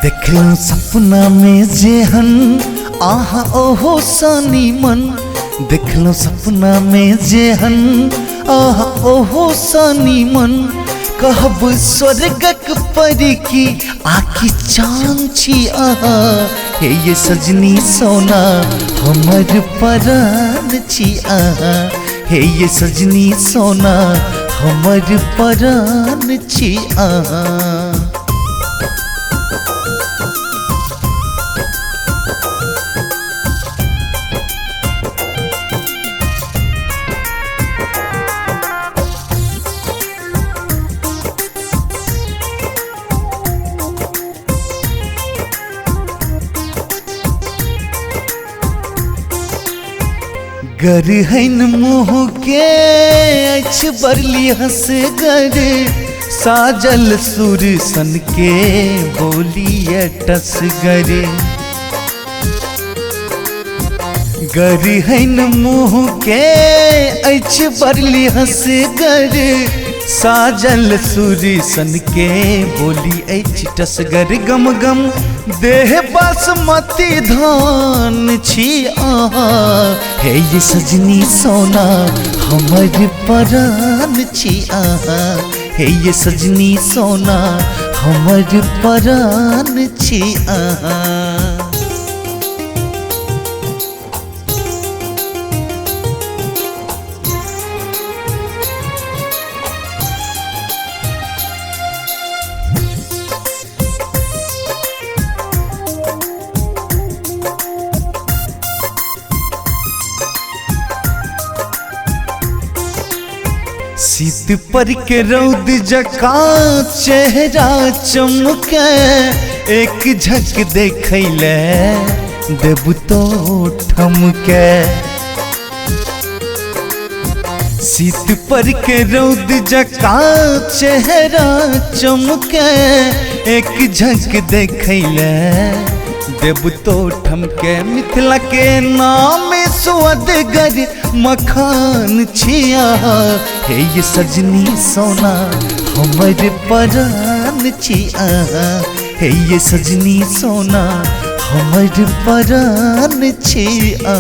देखलूं सपना में जेहन आहा ओहो सानी मन। देखलूं सपना में जेहन आहा ओहो सानी मन। कहब स्वर्गक परी की आखी चांद छी आहा। हे ये सजनी सोना हमर परान छी आहा। हे ये सजनी सोना हमर परान छी आहा। गर हन मुँह के अछ बरली हंस गर। साजल सुर सन के बोली टस गर। गर हन मुँह के अछ बरली हंस गर। साजल सुर सन के बोली अछ टसगर। गम गम देह बासमती धान छी आहा। हे ये सजनी सोना हमर परान छी आहा। हे ये सजनी सोना हमर परान छी आहा। शीत पर के रौद जका चेहरा चमके। एक झक देखैले देबू तो ठमके। शीत पर के रौद जका चेहरा चमके। एक झक देखैले देबू तो ठमके। मिथिला के नाम स्वदगर मखान छिया। हे ये सजनी सोना हमर परान छिया। हे ये सजनी सोना हमर परान छिया।